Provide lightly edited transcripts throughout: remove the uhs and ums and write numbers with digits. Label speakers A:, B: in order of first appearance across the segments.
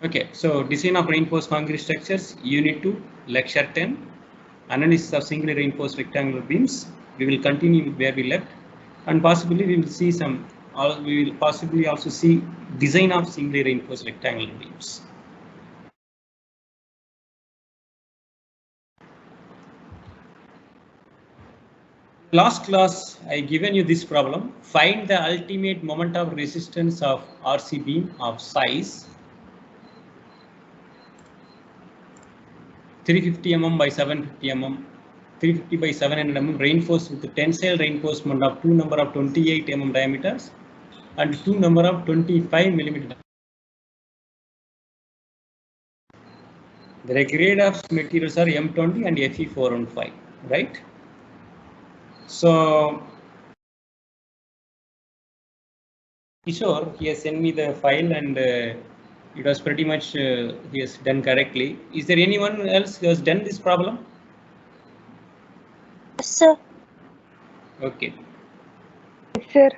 A: Okay, so design of reinforced concrete structures, Unit 2, Lecture 10, analysis of singly reinforced rectangular beams. We will continue where we left, and possibly we will see some. We will possibly also see design of singly reinforced rectangular beams. Last class, I given you this problem. Find the ultimate moment of resistance of RC beam of size 350 mm by 750 mm, 350 by 700 mm, reinforced with the tensile reinforcement of 2 number of 28 mm diameters and 2 number of 25 millimeter. The grade of materials are M20 and Fe415, right? So Kishore, he has sent me the file and it was pretty much he has done correctly. Is there anyone else who has done this problem?
B: Yes, sir.
A: Okay.
B: Yes, sir.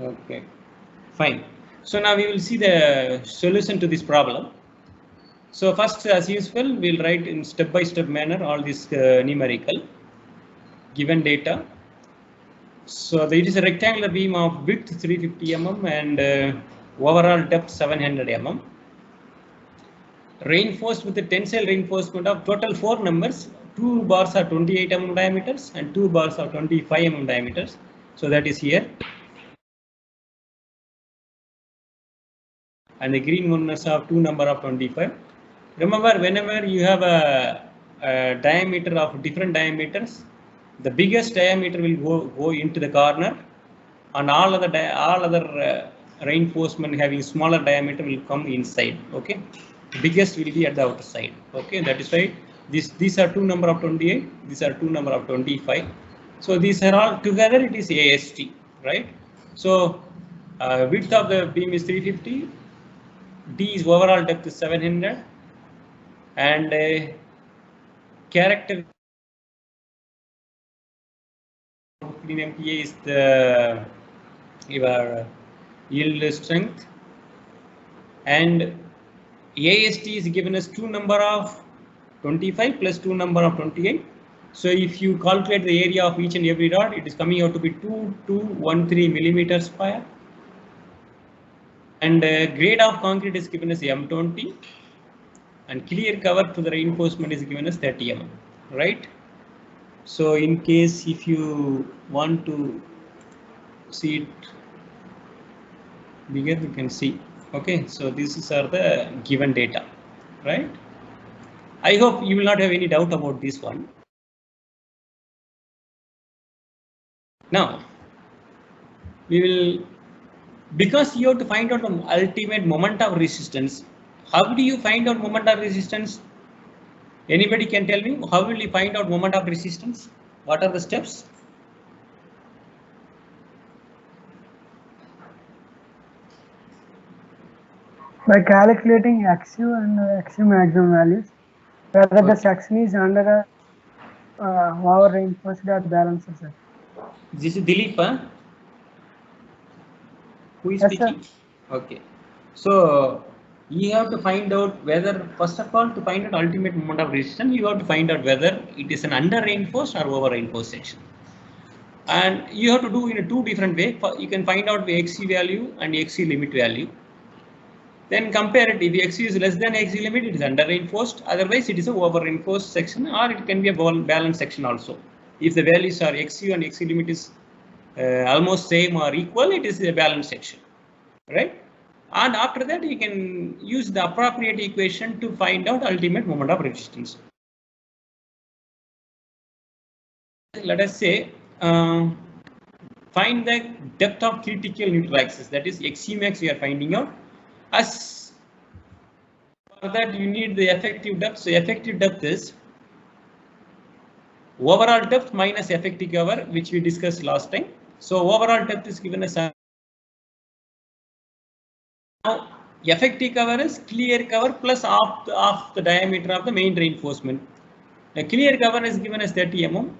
A: Okay. Fine. So now we will see the solution to this problem. So first, as usual, we'll write in step-by-step manner all this numerical given data. So it is a rectangular beam of width 350 mm and overall depth 700 mm. Reinforced with the tensile reinforcement of total 4 numbers. 2 bars are 28 mm diameters and 2 bars are 25 mm diameters. So that is here. And the green one is of 2 number of 25. Remember, whenever you have a diameter of different diameters, the biggest diameter will go into the corner, and all other reinforcement having smaller diameter will come inside. Okay, the biggest will be at the outer side. Okay, that is why these are 2 number of 28. These are 2 number of 25. So these are all together. It is AST, right? So width of the beam is 350. D is overall depth is 700, and character in MPA is the your yield strength, and AST is given as 2 number of 25 plus 2 number of 28. So if you calculate the area of each and every rod, it is coming out to be 2213 millimeter square. And grade of concrete is given as M20, and clear cover to the reinforcement is given as 30 mm, right? So in case if you want to see it bigger, you can see. Okay, so these are the given data, right? I hope you will not have any doubt about this one. Now we will, because you have to find out the ultimate moment of resistance. How do you find out moment of resistance? Anybody can tell me, how will you find out moment of resistance? What are the steps?
C: By calculating XU and XU maximum values, whether the section is under over reinforced or balanced, sir.
A: This is Dilip, huh? Who is
C: Yes,
A: speaking?
C: sir.
A: Okay. So you have to find out whether, first of all, to find out ultimate moment of resistance, you have to find out whether it is an under reinforced or over reinforced section. And you have to do in a two different way. You can find out the XC value and XC limit value. Then compare it. If XC is less than XC limit, it is under reinforced. Otherwise, it is a over reinforced section, or it can be a balanced section also. If the values are XC and XC limit is almost same or equal, it is a balanced section, right? And after that, you can use the appropriate equation to find out ultimate moment of resistance. Let us say find the depth of critical neutral axis, that is XC max we are finding out. As for that, you need the effective depth. So effective depth is overall depth minus effective cover, which we discussed last time. So overall depth is given as now effective cover is clear cover plus half the diameter of the main reinforcement. The clear cover is given as 30 mm.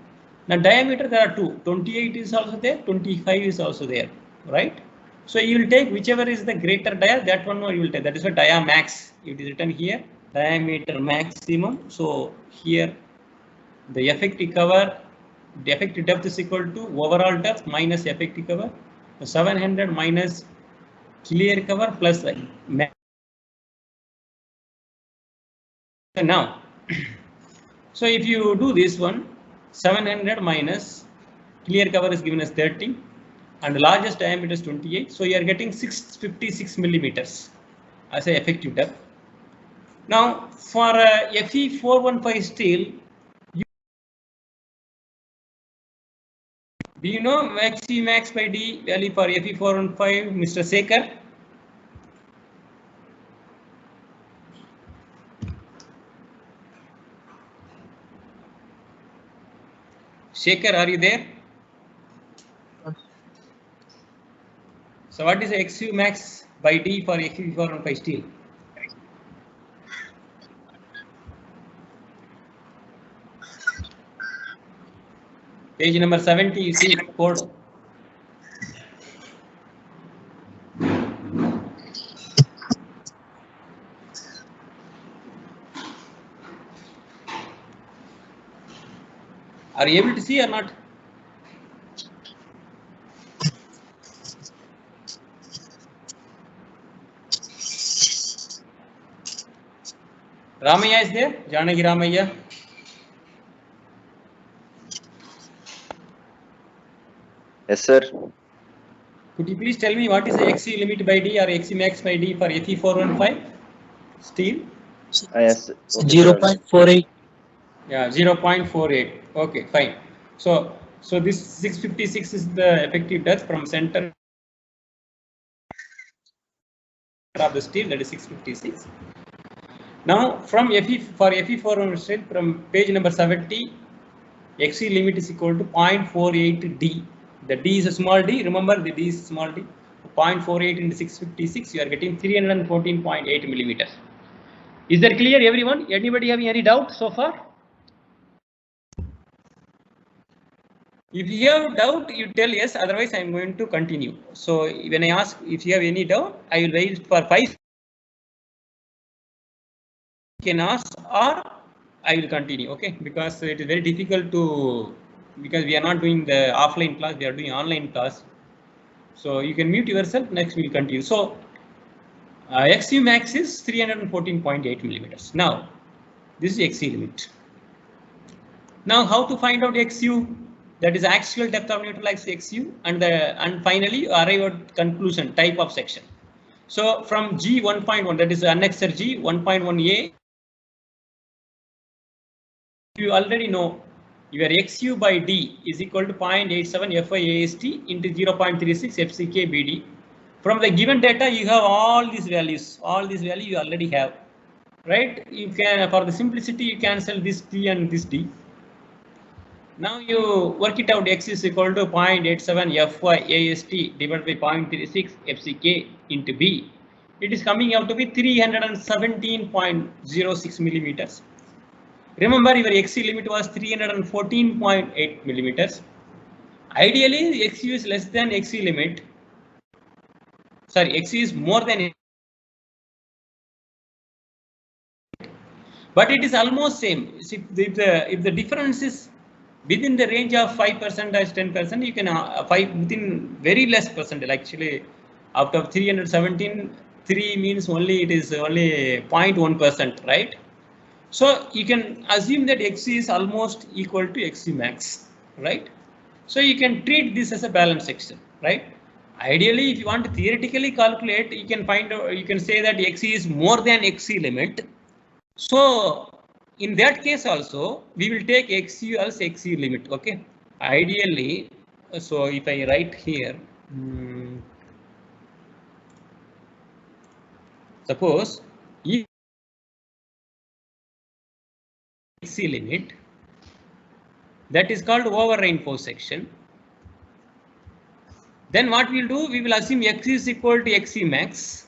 A: Now diameter there are two, 28 is also there, 25 is also there, right? So you will take whichever is the greater dia, that one you will take. That is why dia max. It is written here, diameter maximum. So here the effective cover, the effective depth is equal to overall depth minus effective cover. So 700 minus clear cover plus now. So if you do this one, 700 minus clear cover is given as 30 and the largest diameter is 28. So you are getting 656 millimeters as a effective depth. Now for Fe415 steel, do you know Xe max by D value for Fe415, Mr. Sekhar? Sekhar, are you there? So what is the Xu max by D for Fe415 steel? Page number 70, you see code. Are you able to see or not? Ramaya is there? Janagi Ramaya.
D: Yes, sir.
A: Could you please tell me what is the Xe limit by D or Xe max by D for Fe415 steel?
D: Yes. Okay,
E: 0.48.
A: Yeah, 0.48. Okay, fine. So this 656 is the effective depth from center of the steel, that is 656. Now from for Fe415 steel, from page number 70, Xe limit is equal to 0.48 D. The D is a small d. Remember the D is small d. 0.48 into 656, you are getting 314.8 millimeters. Is that clear, everyone? Anybody having any doubt so far? If you have doubt, you tell yes. Otherwise, I am going to continue. So when I ask if you have any doubt, I will wait for 5. You can ask or I will continue. Okay, because it is very difficult to, because we are not doing the offline class, we are doing online class. So you can mute yourself. Next we will continue. So Xu max is 314.8 millimeters. Now this is Xe limit. Now how to find out Xu? That is actual depth of neutralized Xu, and finally you arrive at conclusion type of section. So from G 1.1, that is annexure G 1.1a, you already know your Xu by D is equal to 0.87 FIAST into 0.36 FCK BD. From the given data, you have all these values. All these values you already have, right? You can, for the simplicity, you cancel this D and this D. Now you work it out. X is equal to 0.87 FYAST divided by 0.36 FCK into B. It is coming out to be 317.06 millimeters. Remember, your Xe limit was 314.8 millimeters. Ideally, Xu is less than Xe limit. Sorry, Xu is more than, but it is almost same. If the difference is within the range of 5% or 10%, you can within very less percentage. Actually, out of 317, 3 means only it is only 0.1%, right? So you can assume that Xu is almost equal to Xu max, right? So you can treat this as a balance section, right? Ideally, if you want to theoretically calculate, you can find out, you can say that Xu is more than Xe limit. So in that case also, we will take Xu as Xu limit. Okay. Ideally, so if I write here, suppose if Xu limit, that is called over reinforced section. Then what we'll do, we will assume X is equal to Xu max.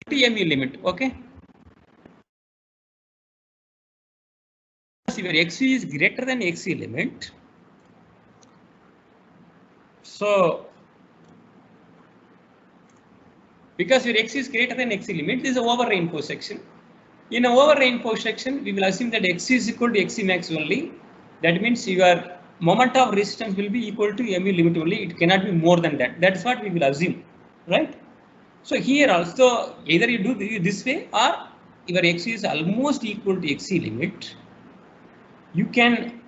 A: TMU limit, okay. If your Xu is greater than Xu limit, So because your x is greater than xc limit, this is an over reinforced section. In an over reinforced section, we will assume that x is equal to xc max only. That means your moment of resistance will be equal to mu limit only. It cannot be more than that. That's what we will assume, right? So here also either you do this way or your x is almost equal to xc limit. You can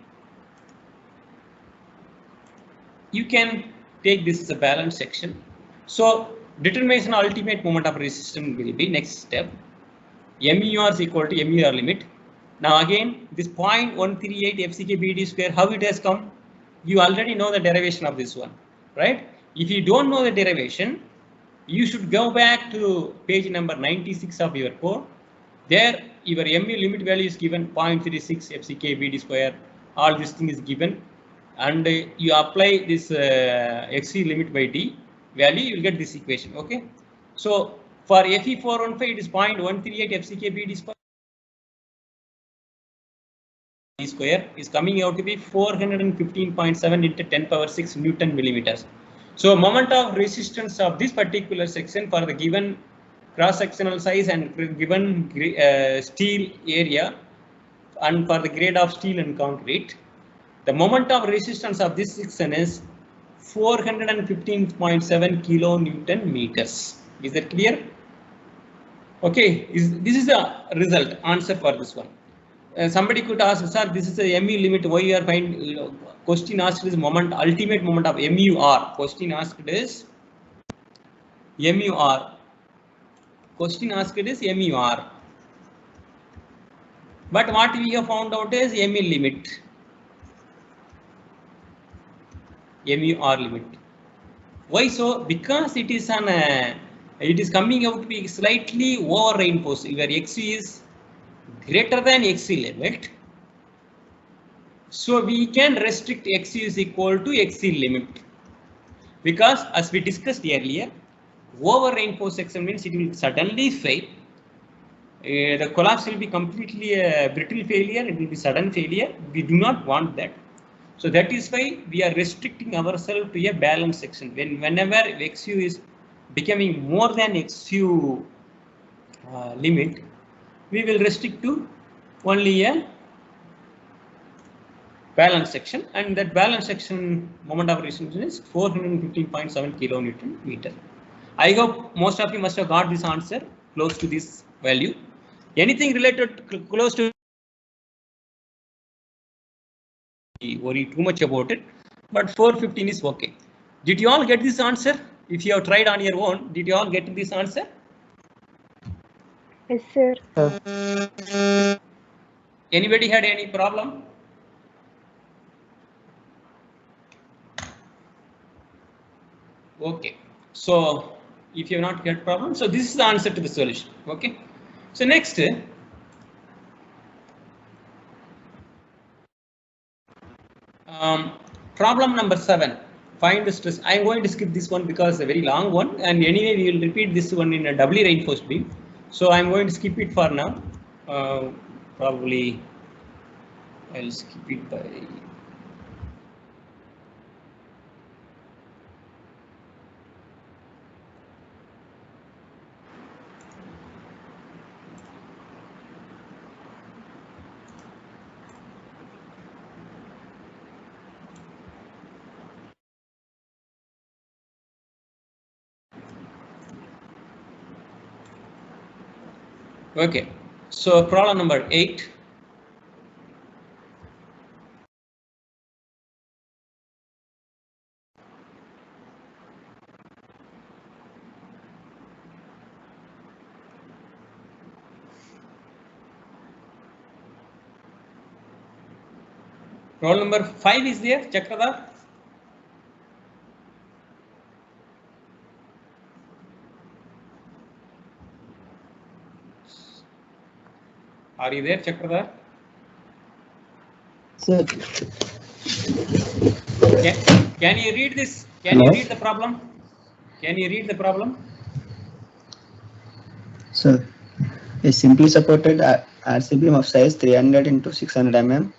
A: take this as a balanced section. So determination of ultimate moment of resistance will be next step. MUR is equal to MUR limit. Now again, this 0.138 FCK BD square, how it has come? You already know the derivation of this one, right? If you don't know the derivation, you should go back to page number 96 of your code. There, your MU limit value is given 0.36 FCK BD square. All this thing is given, and you apply this XC limit by D value, you will get this equation. Okay, so for Fe415, it is 0.138 FCK BD square is coming out to be 415.7 into 10 power 6 Newton millimeters. So moment of resistance of this particular section for the given cross sectional size and given steel area and for the grade of steel and concrete, the moment of resistance of this section is 415.7 kilonewton meters. Is that clear? Okay, this is the result answer for this one. Somebody could ask, sir, this is a MU limit. Why you are finding? Question asked is moment, ultimate moment of MUR. Question asked is MUR. Question asked is MUR. But what we have found out is MU limit. MUR limit. Why so? Because it is it is coming out to be slightly over reinforced. Where XC is greater than XC limit. So we can restrict XC is equal to XC limit. Because as we discussed earlier, over reinforced section means it will suddenly fail. The collapse will be completely a brittle failure. It will be sudden failure. We do not want that. So that is why we are restricting ourselves to a balanced section. Whenever XU is becoming more than XU limit, we will restrict to only a balanced section, and that balanced section moment of resistance is 415.7 kilonewton meter. I hope most of you must have got this answer close to this value. Anything related close to, worry too much about it, but 415 is okay. Did you all get this answer? If you have tried on your own, did you all get this answer?
B: Yes, sir.
A: Anybody had any problem? Okay, so if you have not get problem, so this is the answer to the solution. Okay, so next, problem number 7. Find the stress. I am going to skip this one because it's a very long one, and anyway we will repeat this one in a doubly reinforced beam. So I am going to skip it for now. Probably I'll skip it by. Okay, so problem number 8. Roll number 5 is there, Chakradhar? Are you there, Chakradhar?
E: Sir.
A: Can you read this? Can you read the problem? Can you read the problem?
E: Sir, a simply supported RC beam of size 300 into 600 mm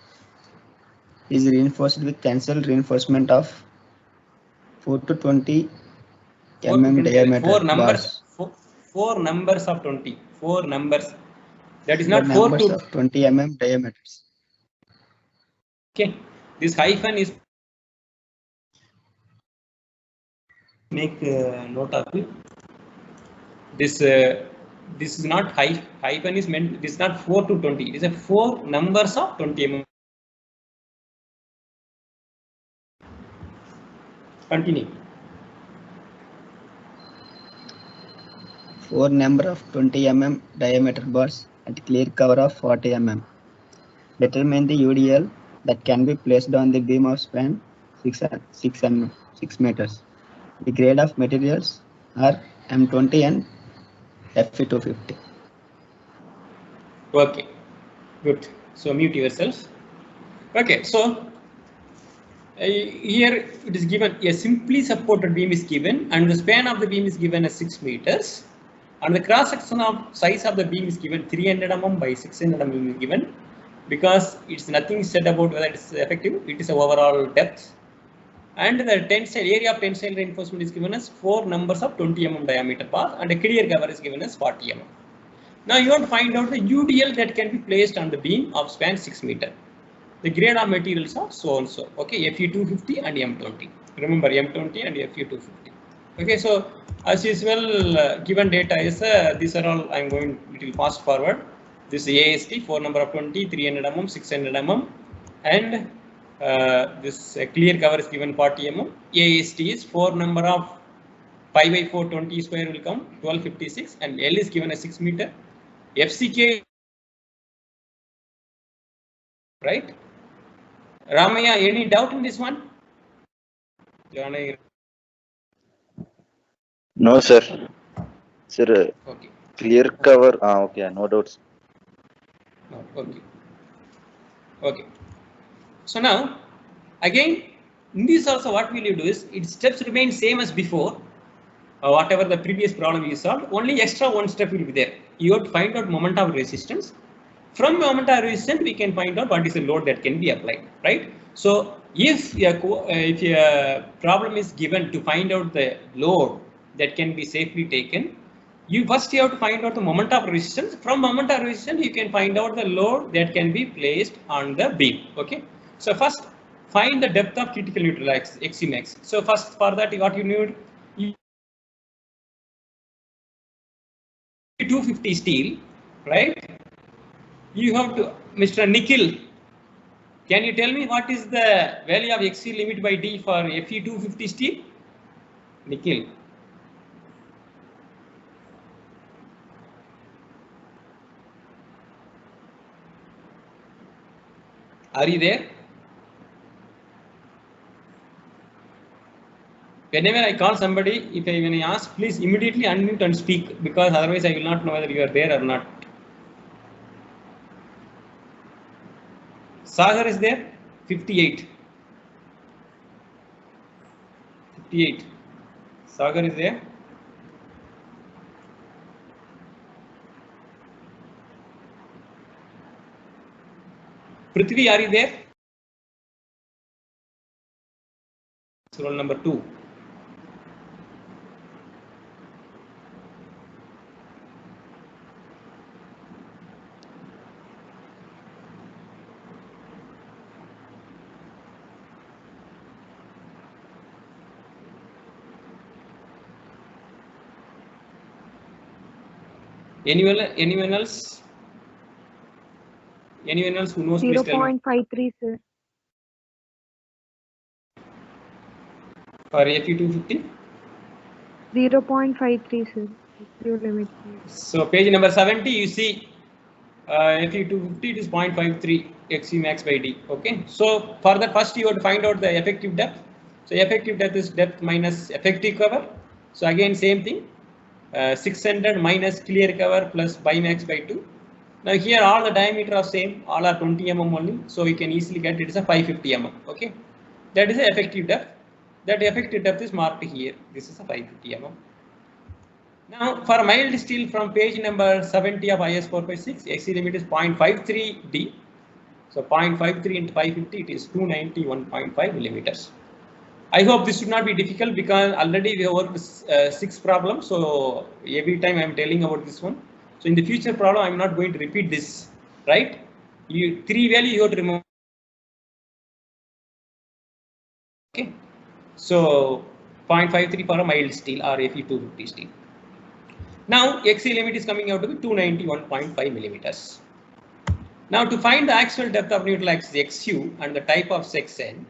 E: is reinforced with tensile reinforcement of 4 to 20
A: Four-
E: mm diameter
A: Four numbers.
E: bars.
A: Four numbers of 20. Four numbers. That is
E: The
A: not 4
E: numbers
A: to.
E: of 20 mm diameters.
A: Okay. This hyphen is make note of it. This is not hyphen is meant. This is not 4 to 20. It is a 4 numbers of 20 mm. Continue.
E: 4 number of 20 mm diameter bars and clear cover of 40 mm. Determine the UDL that can be placed on the beam of span 6 meters. The grade of materials are M20 and Fe250.
A: Okay. Good. So mute yourself. Okay. So here it is given a simply supported beam is given and the span of the beam is given as 6 meters and the cross section of size of the beam is given 300 mm by 600 mm is given because it's nothing said about whether it's effective, it is a overall depth and the tensile area of tensile reinforcement is given as 4 numbers of 20 mm diameter bars and a clear cover is given as 40 mm. Now you want to find out the UDL that can be placed on the beam of span 6 meter. The grade of materials are so and so. Okay, Fe250 and M20. Remember M20 and Fe250. Okay, so as usual, given data is these are all. I'm going little fast forward. This is AST 4 number of 20, 300 mm, 600 mm, and this clear cover is given 40 mm. AST is 4 number of 5 by 4 20 square will come 1256, and L is given as 6 meter. FCK, right? Ramaya, any doubt in this one?
D: No, sir. Sir,
A: Okay.
D: clear cover. Okay, no doubts.
A: No, okay. Okay. So now, again, in this also what will you do is, its steps remain same as before. Whatever the previous problem you solved, only extra one step will be there. You have to find out moment of resistance. From moment of resistance, we can find out what is the load that can be applied, right? So if a problem is given to find out the load that can be safely taken, you first have to find out the moment of resistance. From moment of resistance, you can find out the load that can be placed on the beam. Okay. So first, find the depth of critical neutral Xemax. So first, for that, what you need, 250 steel, right? You have to, Mr. Nikhil, can you tell me what is the value of XC limit by D for Fe250 steel? Nikhil. Are you there? Whenever I call somebody, when I ask, please immediately unmute and speak, because otherwise I will not know whether you are there or not. Sagar is there? 58. 58. Sagar is there? Prithvi, are you there? Roll number 2. Anyone else? Anyone else who knows?
B: 0.53, sir.
A: For Fe250?
B: 0.53, sir. Your limit.
A: So page number 70, you see Fe250, it is 0.53 Xemax by D. Okay. So for that, first you have to find out the effective depth. So effective depth is depth minus effective cover. So again, same thing. 600 minus clear cover plus Bimax by 2. Now here all the diameter are same, all are 20 mm only. So you can easily get it is a 550 mm. Okay. That is the effective depth. That effective depth is marked here. This is a 550 mm. Now for mild steel from page number 70 of IS 456, XC limit is 0.53 D. So 0.53 into 550, it is 291.5 millimeters. I hope this should not be difficult because already we have worked 6 problems. So every time I am telling about this one. So in the future problem, I am not going to repeat this, right? You 3 value you have to remember. Okay. So 0.53 for a mild steel or Fe250 steel. Now XE limit is coming out to be 291.5 millimeters. Now to find the actual depth of neutral axis XU and the type of section,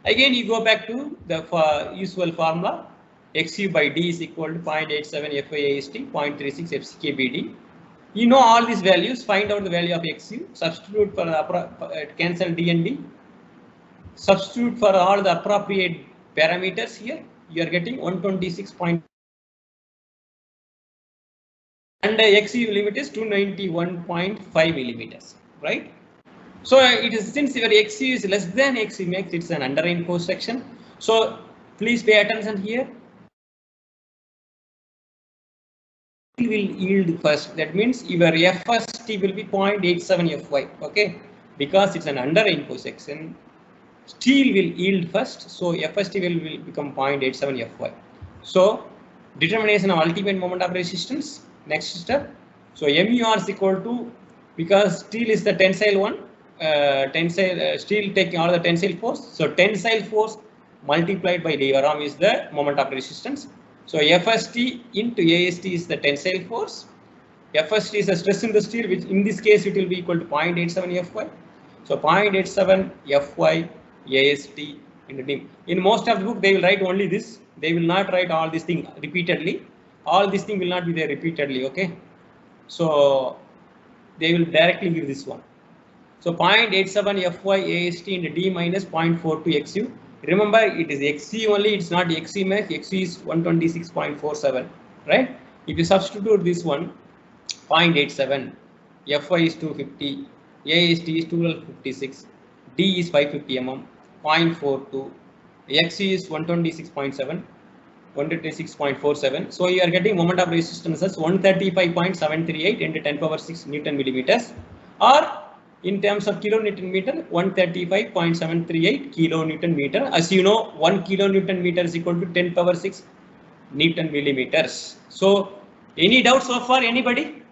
A: again you go back to the usual formula. XU by D is equal to 0.87 FYAST, 0.36 FCKBD. You know all these values, find out the value of XU, substitute for the cancel D and D, substitute for all the appropriate parameters here, you are getting 126. And the XU limit is 291.5 millimeters, right? So it is, since your XU is less than XU max, it's an under reinforced section. So please pay attention here. Will yield first. That means your FST will be 0.87 FY. Okay, because it's an under reinforced section. Steel will yield first, so FST will become 0.87 FY. So determination of ultimate moment of resistance. Next step. So MUR is equal to, because steel is the tensile one, steel taking all the tensile force. So tensile force multiplied by the arm is the moment of resistance. So FST into AST is the tensile force. FST is the stress in the steel, which in this case it will be equal to 0.87 FY. So 0.87 FY AST into D. In most of the book they will write only this. They will not write all these things repeatedly. All these things will not be there repeatedly. Okay. So they will directly give this one. So 0.87 FY AST into D minus 0.42 XU. Remember, it is XC only, it's not XC max. XC is 126.47, right? If you substitute this one, 0.87, FY is 250, AST is 1256, D is 550 mm, 0.42, XC is 126.7, 126.47. So you are getting moment of resistance as 135.738 into 10 power 6 Newton millimeters, or in terms of kilonewton meter, 135.738 kilonewton meter. As you know, 1 kilonewton meter is equal to 10 power 6 Newton millimeters. So any doubts so far, anybody?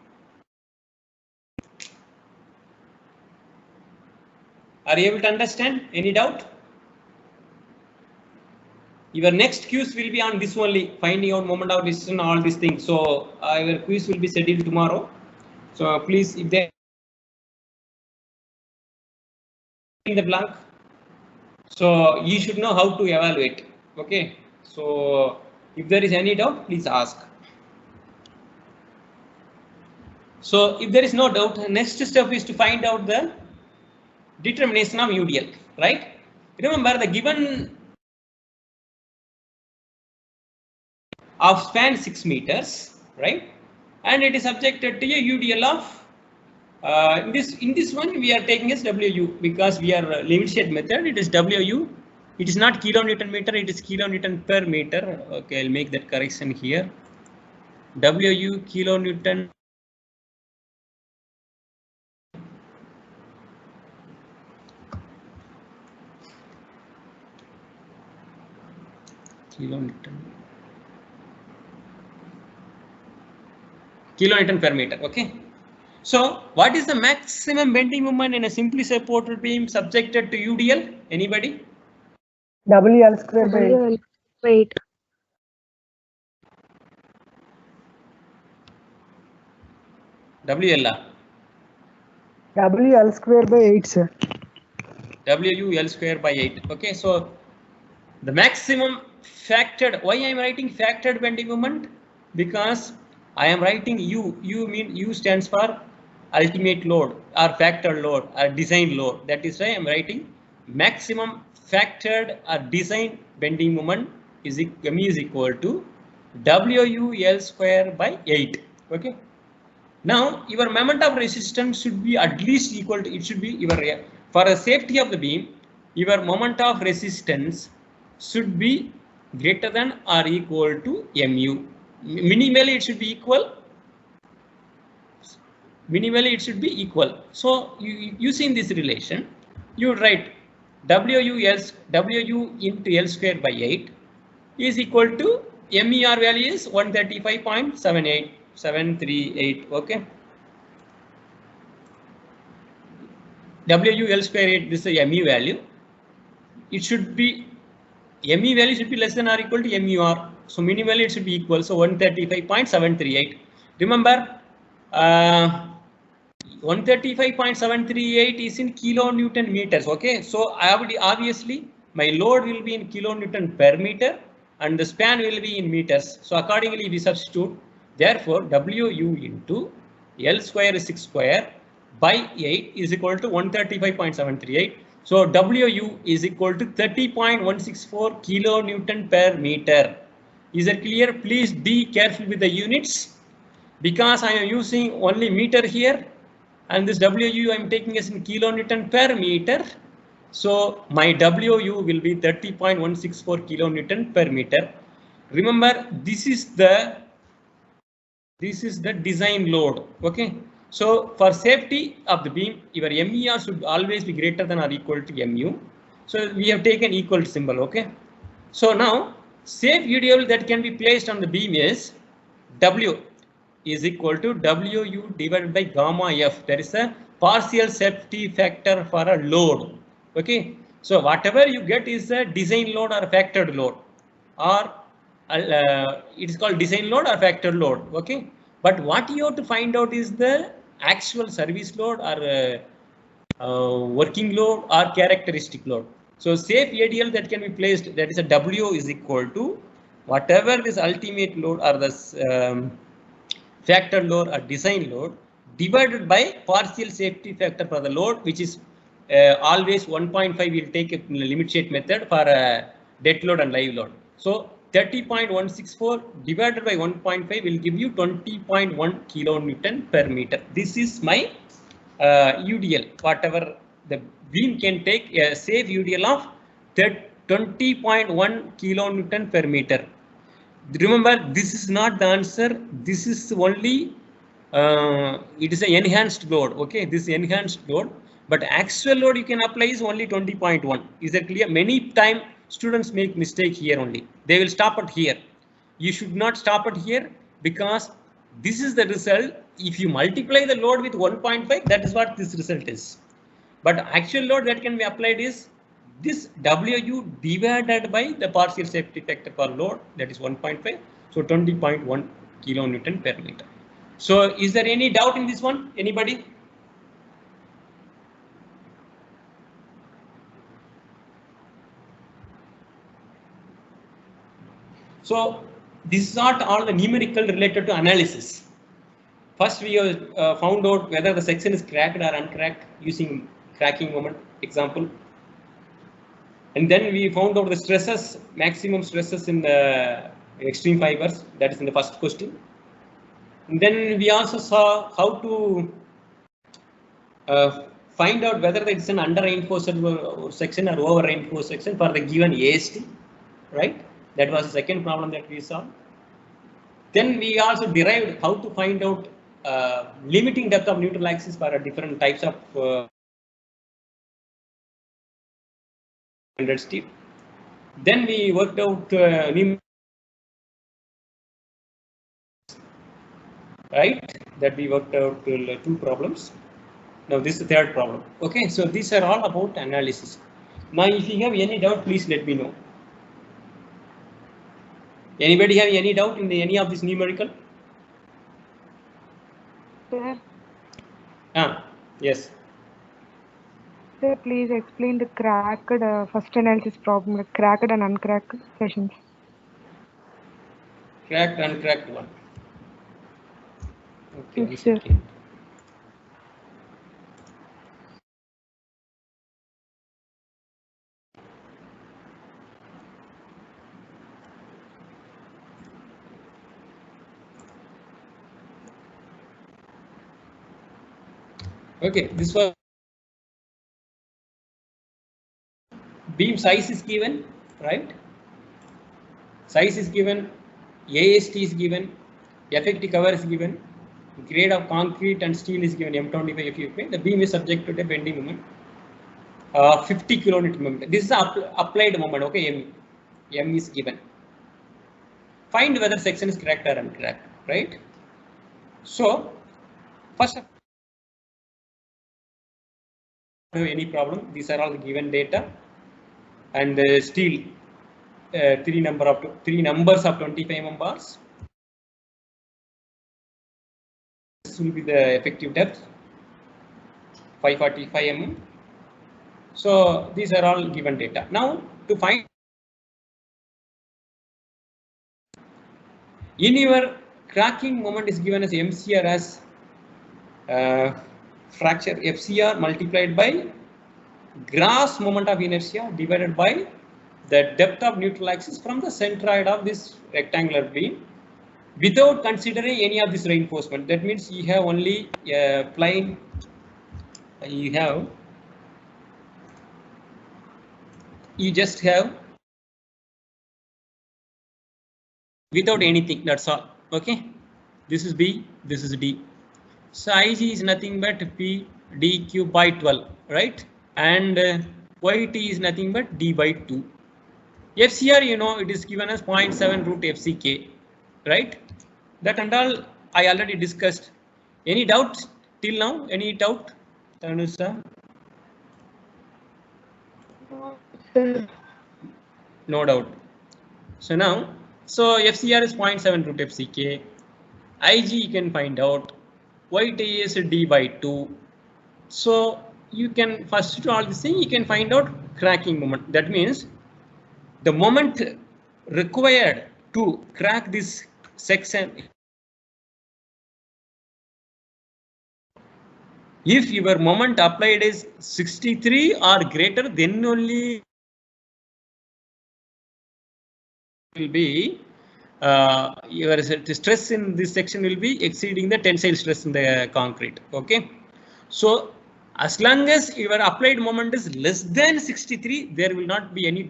A: Are you able to understand? Any doubt? Your next quiz will be on this only, finding out moment of resistance, all these things. So our quiz will be scheduled tomorrow. So please, if they in the blank, so you should know how to evaluate. Okay, so if there is any doubt, please ask. So if there is no doubt, the next step is to find out the determination of UDL, right? Remember the given of span 6 meters, right? And it is subjected to a UDL of in this one we are taking as WU because we are limit state method. It is WU. It is not kilonewton meter. It is kilonewton per meter. Okay, I'll make that correction here. WU kilonewton. Kilonewton per meter. Okay. So what is the maximum bending moment in a simply supported beam subjected to UDL? Anybody?
C: WL square by 8.
B: WL by 8.
A: WL.
C: WL square by 8, sir.
A: WL square by 8. Okay, so the maximum factored. Why I am writing factored bending moment? Because I am writing U. U stands for ultimate load or factored load or design load. That is why I am writing maximum factored or design bending moment is equal to WL square by 8. Okay. Now your moment of resistance should be at least equal to, it should be your, for the safety of the beam, your moment of resistance should be greater than or equal to mu. Minimally it should be equal. Minimally it should be equal. So using this relation, you would write WU into L square by 8 is equal to MER value is 135.78738. Okay. WU L square 8, this is a MU value. It should be ME value should be less than or equal to MUR. So minimally it should be equal. So 135.738. Remember, 135.738 is in kilonewton meters. Okay, so I would obviously my load will be in kilonewton per meter and the span will be in meters. So accordingly we substitute. Therefore, WU into L square is 6 square by 8 is equal to 135.738. So WU is equal to 30.164 kilonewton per meter. Is that clear? Please be careful with the units because I am using only meter here and this WU I am taking as in kilonewton per meter. So my WU will be 30.164 kilonewton per meter. Remember, this is the design load. Okay. So for safety of the beam, your MER should always be greater than or equal to MU. So we have taken equal symbol. Okay. So now safe UDL that can be placed on the beam is W is equal to WU divided by gamma F. There is a partial safety factor for a load. Okay. So whatever you get is a design load or a factored load, or it is called design load or factored load. Okay. But what you have to find out is the actual service load or working load or characteristic load. So safe ADL that can be placed, that is a W is equal to whatever this ultimate load or this factor load or design load divided by partial safety factor for the load, which is always 1.5. We'll take a limit state method for dead load and live load. So 30.164 divided by 1.5 will give you 20.1 kilonewton per meter. This is my UDL. Whatever the beam can take a safe UDL of 20.1 kilonewton per meter. Remember, this is not the answer. This is only it is an enhanced load. Okay, this enhanced load, but actual load you can apply is only 20.1. Is that clear? Many times students make mistake here only. They will stop at here. You should not stop at here because this is the result. If you multiply the load with 1.5, that is what this result is. But actual load that can be applied is this WU divided by the partial safety factor per load, that is 1.5. So 20.1 kilonewton per meter. So is there any doubt in this one? Anybody? So this is not all the numerical related to analysis. First we have found out whether the section is cracked or uncracked using cracking moment example. And then we found out the stresses, maximum stresses in the extreme fibers, that is in the first question. And then we also saw how to find out whether it's an under reinforced section or over reinforced section for the given AST, right? That was the second problem that we saw. Then we also derived how to find out limiting depth of neutral axis for different types of steel. Then we worked out right, that we worked out 2 problems. Now this is the third problem. Okay, so these are all about analysis. Now if you have any doubt, please let me know. Anybody have any doubt in any of this numerical?
B: Sir,
A: Yes.
B: sir, please explain the cracked first analysis problem, like cracked and uncracked sessions.
A: Cracked, uncracked one. Okay,
B: Yes, sir.
A: Okay, this was beam size is given, right? Size is given, AST is given, effective cover is given, grade of concrete and steel is given M25 FUK. The beam is subject to the bending moment. 50 kilonewton moment. This is applied moment. Okay, M is given. Find whether section is cracked or uncracked, right? So first, any problem? These are all the given data, and still three numbers of 25 mm bars. This will be the effective depth, 545 mm. So these are all given data. Now to find in your cracking moment is given as MCR as fracture FCR multiplied by gross moment of inertia divided by the depth of neutral axis from the centroid of this rectangular beam without considering any of this reinforcement. That means you have only plain, you just have without anything, that's all. Okay, this is B, this is D. So Ig is nothing but P D cube by 12, right? And Yt is nothing but D by 2. FCR, you know, it is given as 0.7 root FCK, right? That and all I already discussed. Any doubts till now? Any doubt, Tanusa? No doubt. So now, so FCR is 0.7 root FCK. Ig you can find out. Yt is D by 2. So you can first to all this thing you can find out cracking moment. That means the moment required to crack this section. If your moment applied is 63 or greater, then only will be your stress in this section will be exceeding the tensile stress in the concrete. Okay, so as long as your applied moment is less than 63, there will not be any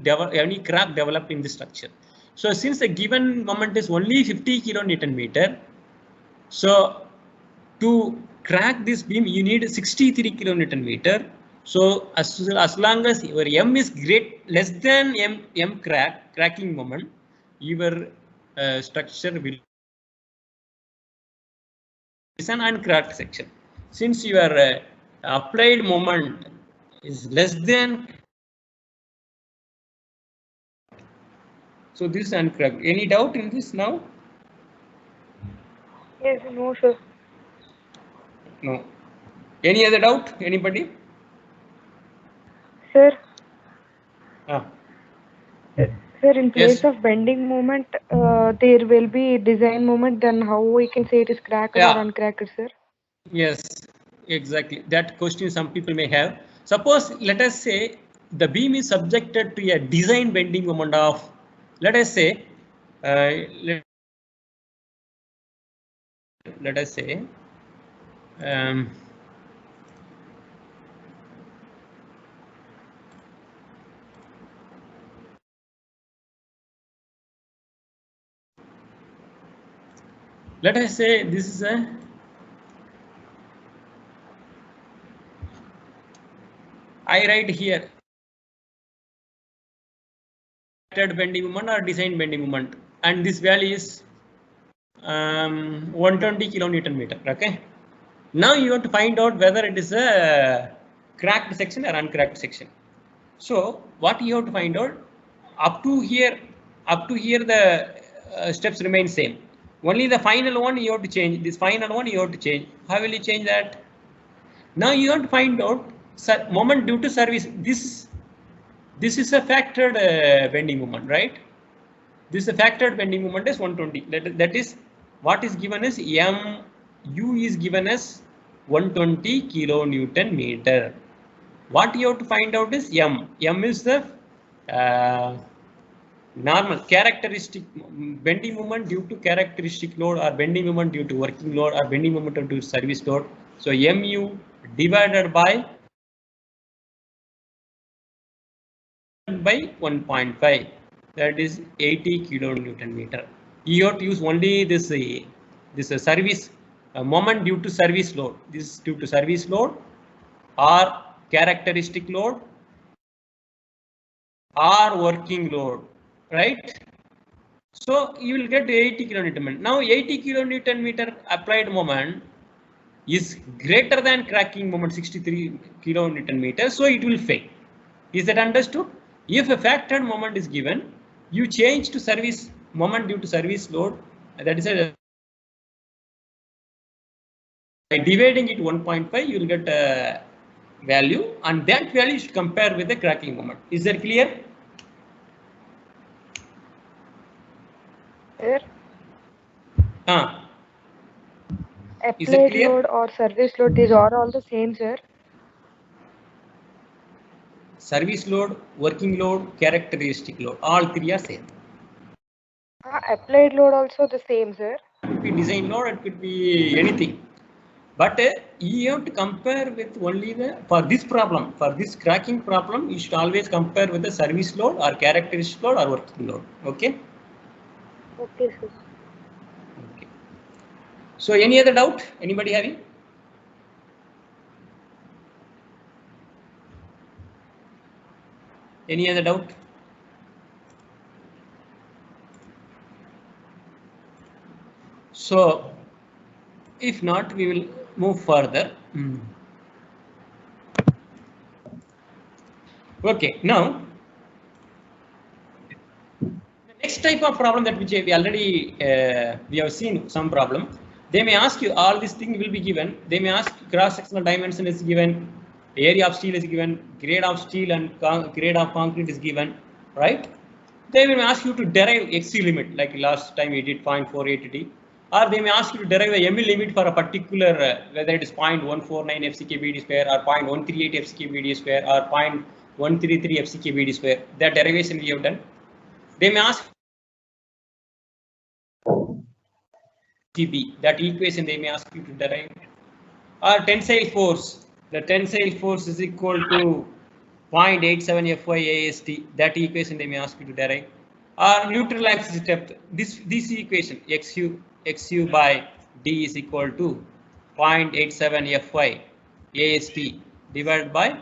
A: crack developed in the structure. So since the given moment is only 50 kilonewton meter, so to crack this beam you need 63 kilonewton meter. So as long as your M is less than M cracking moment, your structure will is an uncracked section. Since your applied moment is less than, so this is uncracked. Any doubt in this now?
B: Yes, no, sir.
A: No. Any other doubt? Anybody?
B: Sir.
A: Ah.
B: Sir, in place
A: Yes.
B: of bending moment, there will be design moment. Then how we can say it is cracked
A: Yeah.
B: or uncracked, sir?
A: Yes, exactly. That question some people may have. Suppose let us say the beam is subjected to a design bending moment of, let us say, let us say, let us say this is a I write here bending moment or design bending moment, and this value is 120 kilonewton meter. Okay. Now you have to find out whether it is a cracked section or uncracked section. So what you have to find out, up to here the steps remain same. Only the final one you have to change. This final one you have to change. How will you change that? Now you have to find out moment due to service. This is a factored bending moment, right? This is a factored bending moment is 120. That is what is given as U is given as 120 kilonewton meter. What you have to find out is M. M is the normal characteristic bending moment due to characteristic load, or bending moment due to working load, or bending moment due to service load. So MU divided by 1.5, that is 80 kilonewton meter. You have to use only this service moment due to service load. This is due to service load or characteristic load or working load, right? So you will get 80 kilonewton meter. Now 80 kilonewton meter applied moment is greater than cracking moment 63 kilonewton meter, so it will fail. Is that understood? If a factored moment is given, you change to service moment due to service load. That is a by dividing it 1.5, you will get a value, and that value should compare with the cracking moment. Is that clear?
B: Sir,
A: Is it
B: applied
A: clear?
B: load or service load, these are all the same, sir.
A: Service load, working load, characteristic load, all three are same.
B: Applied load also the same, sir.
A: It could be design load, it could be anything. But you have to compare with only the, for this problem, for this cracking problem, you should always compare with the service load or characteristic load or working load. Okay?
B: Okay, sir.
A: Okay. So any other doubt? Anybody having? Any other doubt? So if not, we will move further. Okay, now the next type of problem that which we already we have seen some problem. They may ask you all this thing will be given. They may ask cross-sectional dimension is given, area of steel is given, grade of steel and grade of concrete is given, right? They will ask you to derive XC limit like last time we did 0.48D, or they may ask you to derive the ME limit for a particular whether it is 0.149 FCKBD square or 0.138 FCKBD square or 0.133 FCKBD square. That derivation we have done. They may ask GB, that equation they may ask you to derive, or tensile force. The tensile force is equal to 0.87 Fy AST. That equation they may ask you to derive. Or neutral axis depth. This equation XU by D is equal to 0.87 Fy AST divided by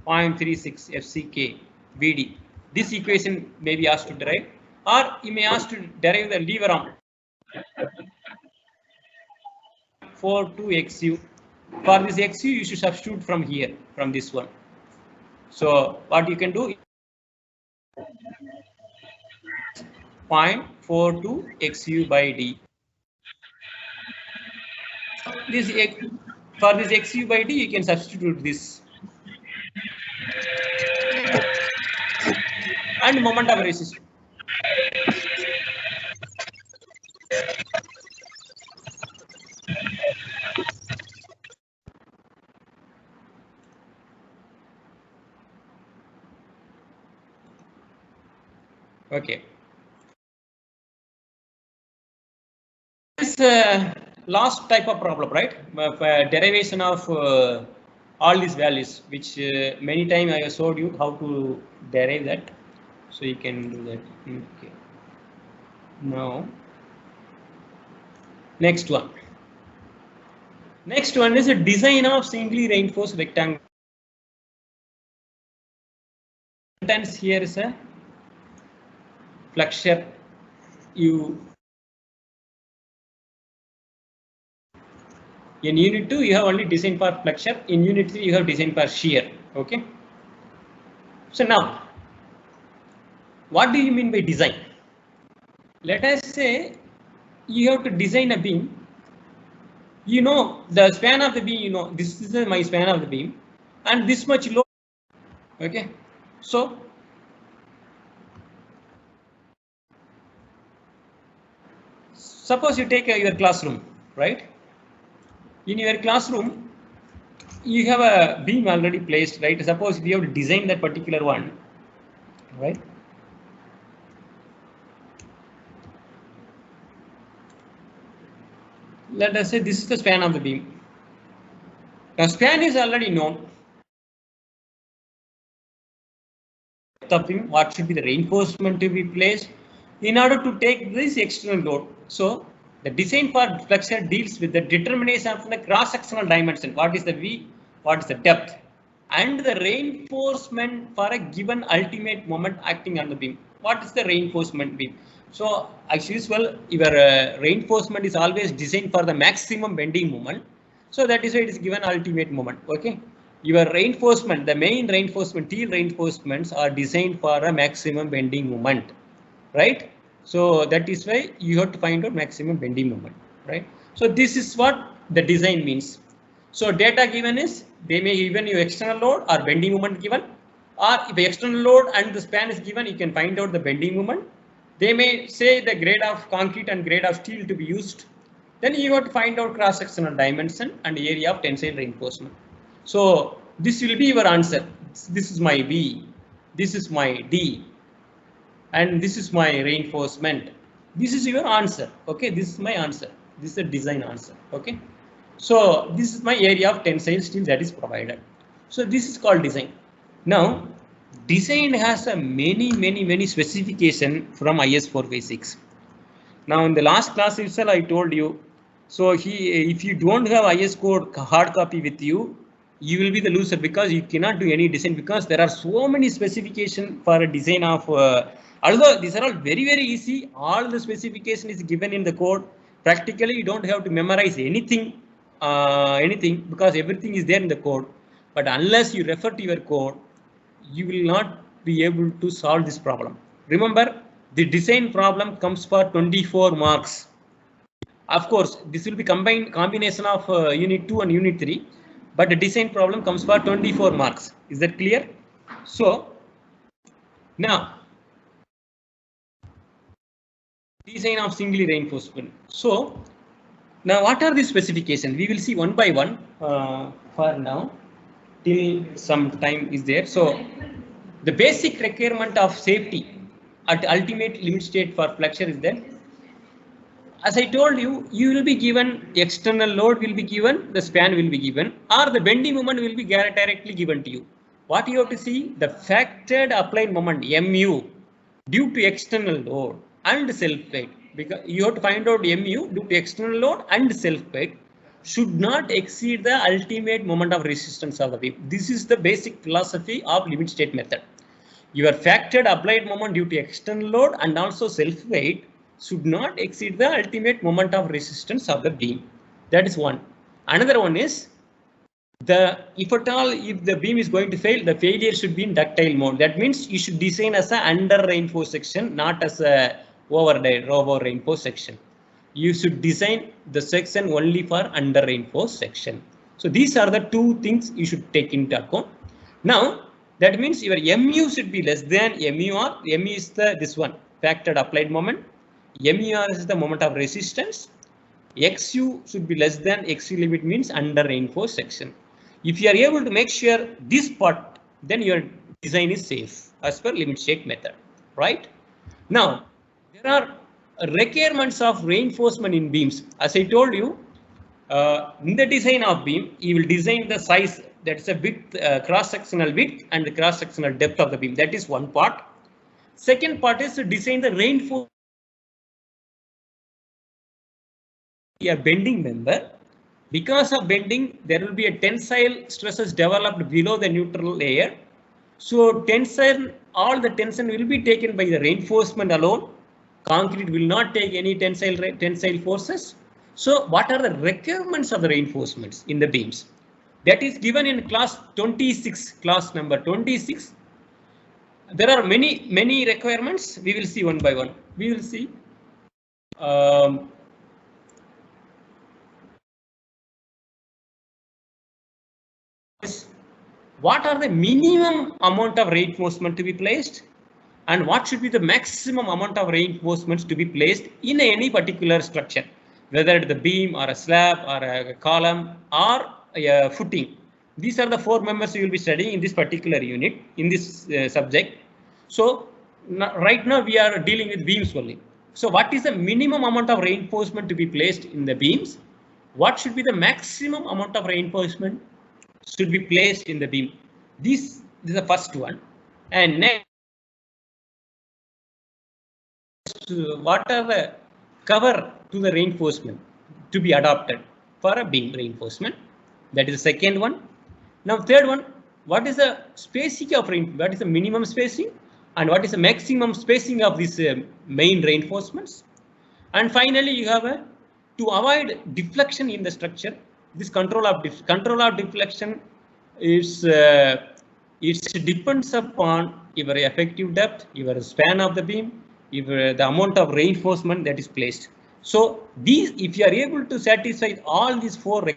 A: 0.36 FCK BD. This equation may be asked to derive, or you may ask to derive the lever arm for 2 XU. For this XU, you should substitute from here, from this one. So what you can do, 0.42 XU by D. This for this XU by D, you can substitute this. And moment of resistance. Okay. This last type of problem, right? Derivation of all these values, which many times I have showed you how to derive that. So you can do that. Okay. Now, next one. Next one is a design of singly reinforced rectangle. Sentence here is a flexure. In unit 2, you have only design for flexure. In unit 3, you have design for shear. Okay. So now, what do you mean by design? Let us say you have to design a beam. You know the span of the beam. You know this is my span of the beam, and this much load. Okay. So suppose you take your classroom, right? In your classroom, you have a beam already placed, right? Suppose we have to design that particular one, right? Let us say this is the span of the beam. The span is already known. The beam, what should be the reinforcement to be placed in order to take this external load. So the design for flexure deals with the determination of the cross-sectional dimension. What is the V? What is the depth? and the reinforcement for a given ultimate moment acting on the beam. What is the reinforcement beam? So as usual, your reinforcement is always designed for the maximum bending moment. So that is why it is given ultimate moment. Okay. Your reinforcement, the main reinforcement, T reinforcements are designed for a maximum bending moment, right? So that is why you have to find out maximum bending moment, right? So this is what the design means. So data given is they may given you external load or bending moment given, or if the external load and the span is given, you can find out the bending moment. They may say the grade of concrete and grade of steel to be used. Then you have to find out cross-sectional dimension and area of tensile reinforcement. So this will be your answer. This is my V, this is my D, and this is my reinforcement. This is your answer. Okay, this is my answer. This is the design answer. Okay. So this is my area of tensile steel that is provided. So this is called design. Now, design has a many specification from IS 456. Now in the last class itself I told you. So if you don't have IS code hard copy with you, you will be the loser because you cannot do any design because there are so many specifications for a design of. Although these are all very easy, all the specification is given in the code. Practically, you don't have to memorize anything because everything is there in the code. But unless you refer to your code, you will not be able to solve this problem. Remember, the design problem comes for 24 marks. Of course, this will be combination of unit 2 and unit 3, but the design problem comes for 24 marks. Is that clear? So now, design of singly reinforcement. So now what are the specifications? We will see one by one for now till some time is there. So the basic requirement of safety at ultimate limit state for flexure is that, as I told you, you will be given external load will be given, the span will be given, or the bending moment will be directly given to you. What you have to see, the factored applied moment MU due to external load and self weight, because you have to find out MU due to external load and self weight should not exceed the ultimate moment of resistance of the beam. This is the basic philosophy of limit state method. Your factored applied moment due to external load and also self weight should not exceed the ultimate moment of resistance of the beam. That is one. Another one is if at all if the beam is going to fail, the failure should be in ductile mode. That means you should design as a under reinforced section, not as a over reinforced section. You should design the section only for under reinforced section. So these are the two things you should take into account. Now that means your MU should be less than MUR. MU is this one, factored applied moment. MUR is the moment of resistance. XU should be less than XU limit, means under reinforced section. If you are able to make sure this part, then your design is safe as per limit state method, right? Now, there are requirements of reinforcement in beams. As I told you, in the design of beam, you will design the size, that's a width, cross-sectional width and the cross-sectional depth of the beam. That is one part. Second part is to design the reinforcement. A bending member. Because of bending, there will be a tensile stresses developed below the neutral layer. So tension, all the tension will be taken by the reinforcement alone. Concrete will not take any tensile forces. So what are the requirements of the reinforcements in the beams? That is given in class 26, class number 26. There are many requirements. We will see one by one. We will see. What are the minimum amount of reinforcement to be placed and what should be the maximum amount of reinforcements to be placed in any particular structure, whether it's the beam or a slab or a column or a footing. These are the four members you will be studying in this particular unit, in this subject. So right now we are dealing with beams only. So what is the minimum amount of reinforcement to be placed in the beams? What should be the maximum amount of reinforcement should be placed in the beam? This is the first one. And next, what are the cover to the reinforcement to be adopted for a beam reinforcement? That is the second one. Now third one, what is the spacing of what is the minimum spacing and what is the maximum spacing of these main reinforcements. And finally, you have to avoid deflection in the structure. This control of deflection is it depends upon your effective depth, your span of the beam, the amount of reinforcement that is placed. So these, if you are able to satisfy all these four,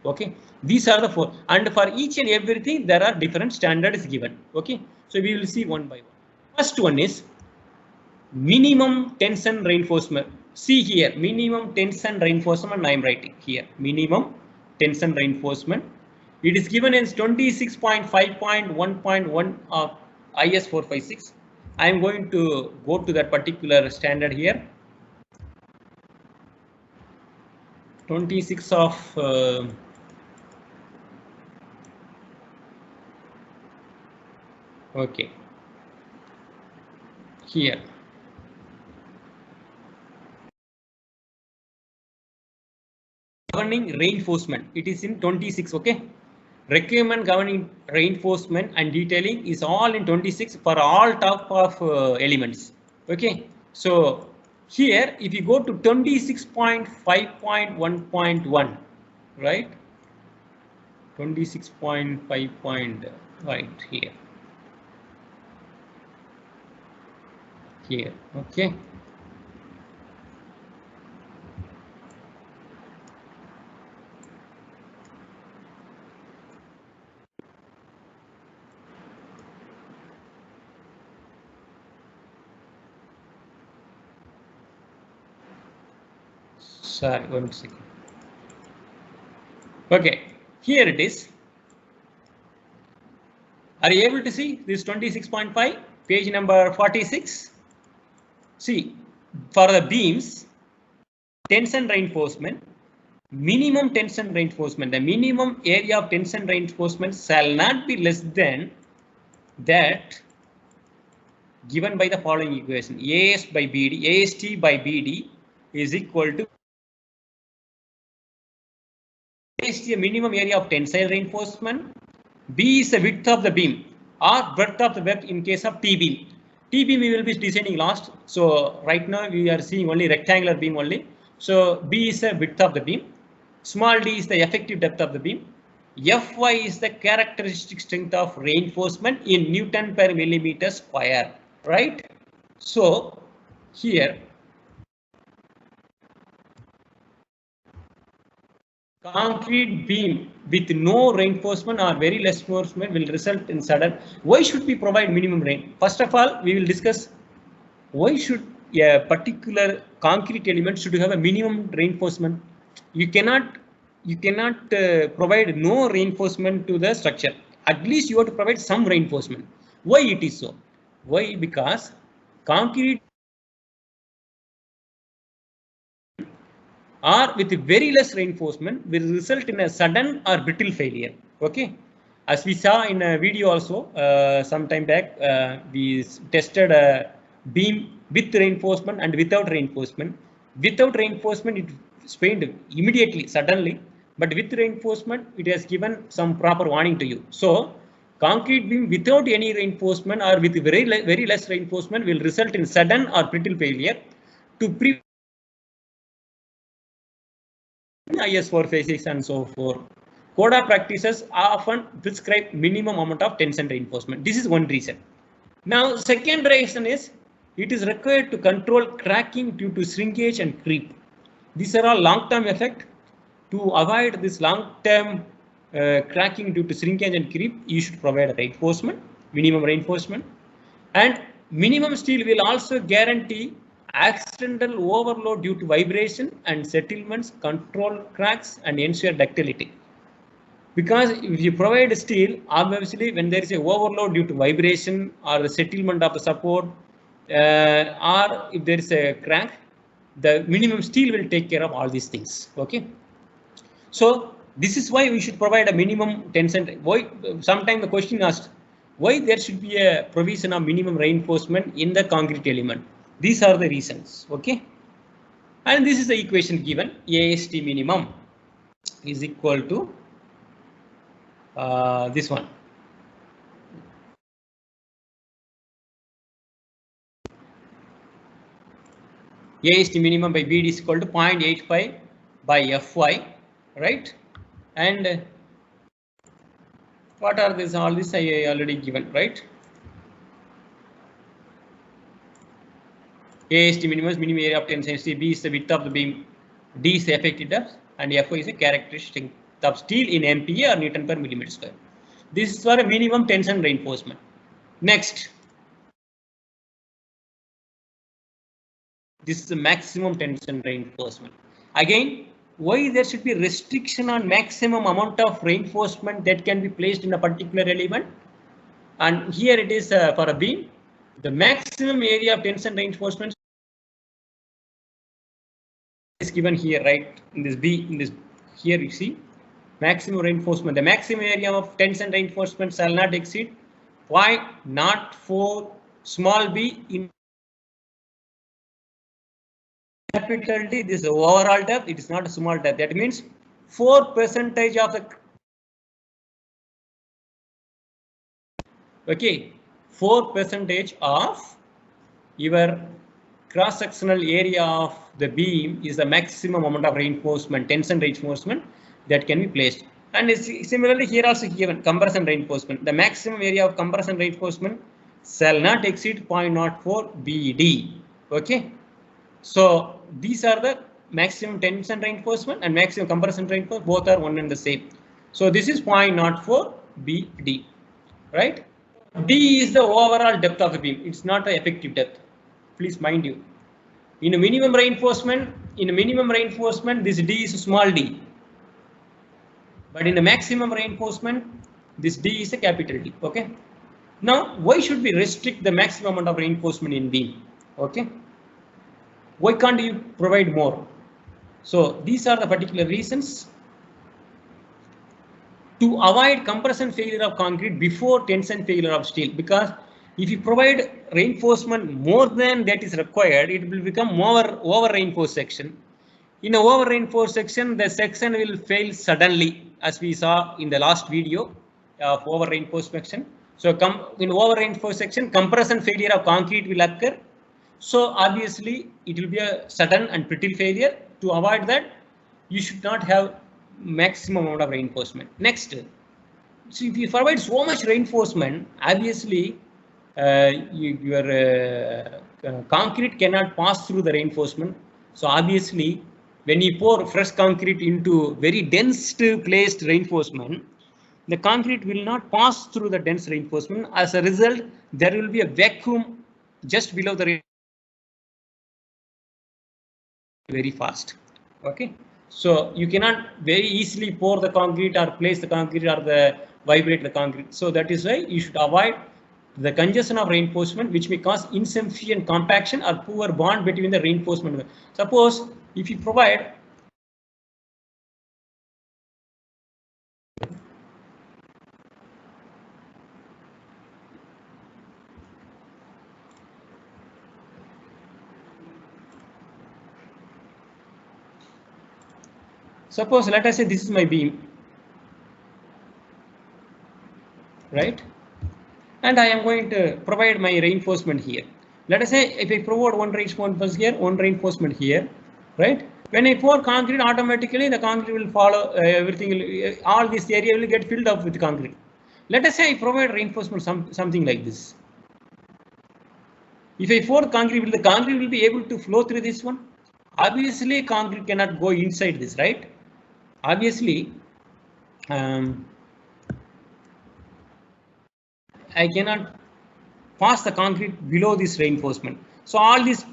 A: okay, these are the four, and for each and everything there are different standards given. Okay, so we will see one by one. First one is minimum tension reinforcement. See here, minimum tension reinforcement I am writing here, minimum tension reinforcement. It is given as 26.5.1.1 of IS 456. I am going to go to that particular standard here. 26 of okay, here. Governing reinforcement, it is in 26. Okay, requirement governing reinforcement and detailing is all in 26 for all type of elements. Okay, so here if you go to 26.5.1.1, right, 26.5. right here, okay. Sorry, 1 second. Okay, here it is. Are you able to see this 26.5, page number 46? See, for the beams, tension reinforcement, minimum tension reinforcement, the minimum area of tension reinforcement shall not be less than that given by the following equation: AS by BD, AST by BD is equal to AST, a minimum area of tensile reinforcement, B is the width of the beam or breadth of the web in case of T beam. T beam we will be designing last. So right now we are seeing only rectangular beam only. So B is the width of the beam. Small d is the effective depth of the beam. Fy is the characteristic strength of reinforcement in Newton per millimeter square. Right. So here concrete beam with no reinforcement or very less reinforcement will result in sudden. Why should we provide minimum rain? First of all, we will discuss why should a particular concrete element should have a minimum reinforcement. You cannot provide no reinforcement to the structure. At least you have to provide some reinforcement. Why it is so? Why? Because concrete or with very less reinforcement will result in a sudden or brittle failure. Okay, as we saw in a video also some time back, we tested a beam with reinforcement and without reinforcement. Without reinforcement, it strained immediately, suddenly, but with reinforcement, it has given some proper warning to you. So, concrete beam without any reinforcement or with very less reinforcement will result in sudden or brittle failure. To prevent IS 456 and so forth, CODA practices often prescribe minimum amount of tension reinforcement. This is one reason. Now, second reason is it is required to control cracking due to shrinkage and creep. These are all long-term effect. To avoid this long-term cracking due to shrinkage and creep, you should provide a reinforcement, minimum reinforcement, and minimum steel will also guarantee accidental overload due to vibration and settlements, control cracks, and ensure ductility. Because if you provide steel, obviously when there is a overload due to vibration or the settlement of the support, or if there is a crack, the minimum steel will take care of all these things. Okay, so this is why we should provide a minimum tension. Why? Sometimes the question asked, why there should be a provision of minimum reinforcement in the concrete element? These are the reasons. Okay, and this is the equation given: AST minimum is equal to this one. A is the minimum by BD is equal to 0.85 by Fy, right? And what are this? All this I already given, right? A is the minimum area of tensile steel, B is the width of the beam, D is the effective depth, and Fy is a characteristic of steel in MPa or Newton per millimeter square. This is for a minimum tension reinforcement. Next, this is the maximum tension reinforcement. Again, why there should be restriction on maximum amount of reinforcement that can be placed in a particular element? And here it is for a beam, the maximum area of tension reinforcement is given here, right? In this B, in this here you see maximum reinforcement. The maximum area of tension reinforcement shall not exceed 0.04 small b in capital D. This is overall depth. It is not a small depth. That means 4% of the. Okay, 4% of your cross-sectional area of the beam is the maximum amount of reinforcement, tension reinforcement that can be placed. And similarly here also given compression reinforcement. The maximum area of compression reinforcement shall not exceed 0.04 BD. Okay, so these are the maximum tension reinforcement and maximum compression reinforcement, both are one and the same. So this is 0.04 BD, right? D is the overall depth of the beam. It's not the effective depth. Please mind you. In a minimum reinforcement, this D is small d. But in the maximum reinforcement, this D is a capital D. Okay. Now, why should we restrict the maximum amount of reinforcement in beam? Okay. Why can't you provide more? So these are the particular reasons. To avoid compression failure of concrete before tension failure of steel, because if you provide reinforcement more than that is required, it will become over reinforced section. In a over reinforced section, the section will fail suddenly, as we saw in the last video of over reinforced section. So in over reinforced section, compression failure of concrete will occur. So obviously it will be a sudden and brittle failure. To avoid that, you should not have maximum amount of reinforcement. Next, so if you provide so much reinforcement, obviously your concrete cannot pass through the reinforcement. So obviously, when you pour fresh concrete into very dense placed reinforcement, the concrete will not pass through the dense reinforcement. As a result, there will be a vacuum just below the very fast. Okay. So you cannot very easily pour the concrete or place the concrete or vibrate the concrete. So that is why you should avoid the congestion of reinforcement, which may cause insufficient compaction or poor bond between the reinforcement. Suppose if you provide suppose let us say this is my beam, right? And I am going to provide my reinforcement here. Let us say if I provide one reinforcement here, one reinforcement here, right? When I pour concrete, automatically the concrete will follow everything. All this area will get filled up with concrete. Let us say I provide reinforcement something like this. If I pour concrete, will the concrete will be able to flow through this one? Obviously, concrete cannot go inside this, right? Obviously, I cannot pass the concrete below this reinforcement. So all this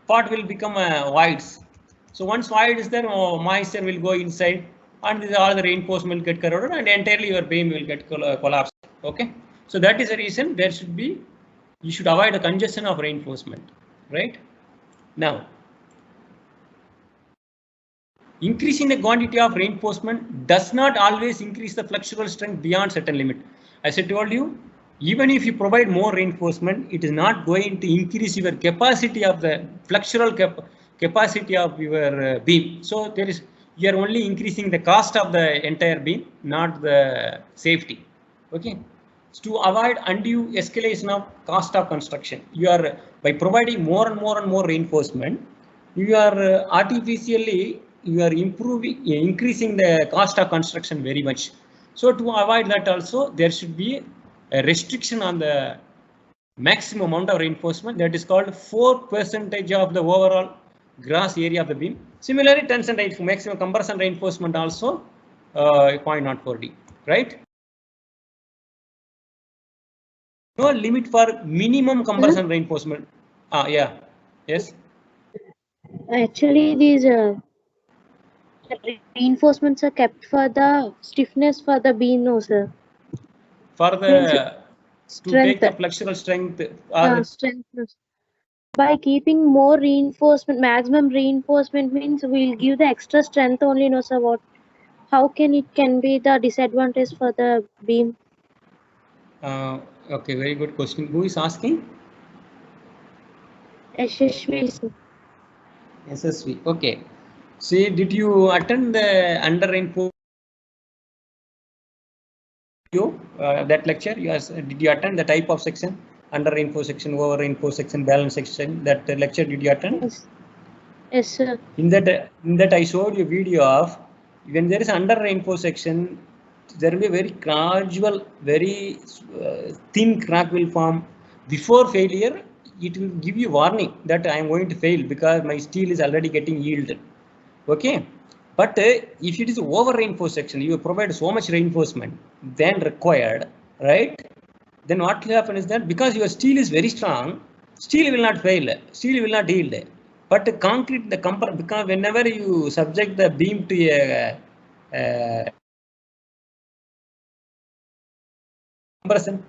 A: part will become voids. So once void is there, moisture will go inside, and all the reinforcement will get corroded, and entirely your beam will get collapsed. Okay. So that is the reason there should be. You should avoid the congestion of reinforcement, right? Now, increasing the quantity of reinforcement does not always increase the flexural strength beyond certain limit. As I told you, even if you provide more reinforcement, it is not going to increase your capacity of the flexural capacity of your beam. So there is you are only increasing the cost of the entire beam, not the safety. Okay. So to avoid undue escalation of cost of construction, you are by providing more and more reinforcement, you are artificially increasing the cost of construction very much. So to avoid that also, there should be a restriction on the maximum amount of reinforcement, that is called 4% of the overall gross area of the beam. Similarly, tension maximum compression reinforcement also 0.04D, right? No limit for minimum compression reinforcement. Yeah, yes.
F: Actually, these reinforcements are kept for the stiffness for the beam, no, sir.
A: For the to take the flexural strength or
F: strength. By keeping more reinforcement, maximum reinforcement means we'll give the extra strength only, no, sir. What? How can it be the disadvantage for the beam?
A: Okay, very good question. Who is asking?
F: SSV, sir.
A: SSV. Okay. See, did you attend the under reinforcement? That lecture? Did you attend the type of section? Under reinforced section, over reinforced section, balance section. That lecture did you attend?
F: Yes. Yes, sir.
A: In that I showed you a video of when there is under reinforced section, there will be a very gradual, very thin crack will form. Before failure, it will give you warning that I am going to fail because my steel is already getting yielded. Okay, but if it is over reinforced section, you provide so much reinforcement than required, right? Then what will happen is that because your steel is very strong, steel will not fail, steel will not yield. But concrete, because whenever you subject the beam to a compression,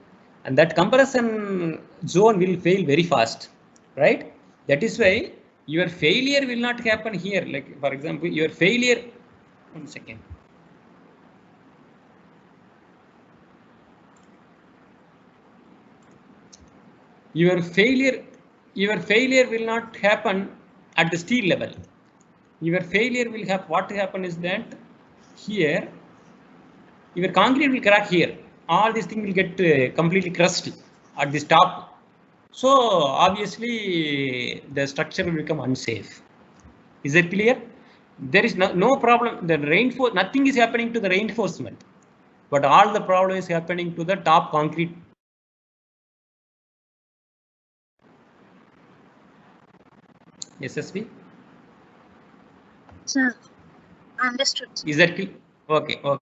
A: and that compression zone will fail very fast, right? That is why your failure will not happen here. Like for example, your failure. 1 second. Your failure will not happen at the steel level. Your failure will have what happen is that here your concrete will crack here. All these things will get completely crushed at this top. So obviously the structure will become unsafe. Is that clear? There is no problem. The nothing is happening to the reinforcement, but all the problem is happening to the top concrete. SSV.
F: Sir, understood.
A: Is that clear? Okay. Okay.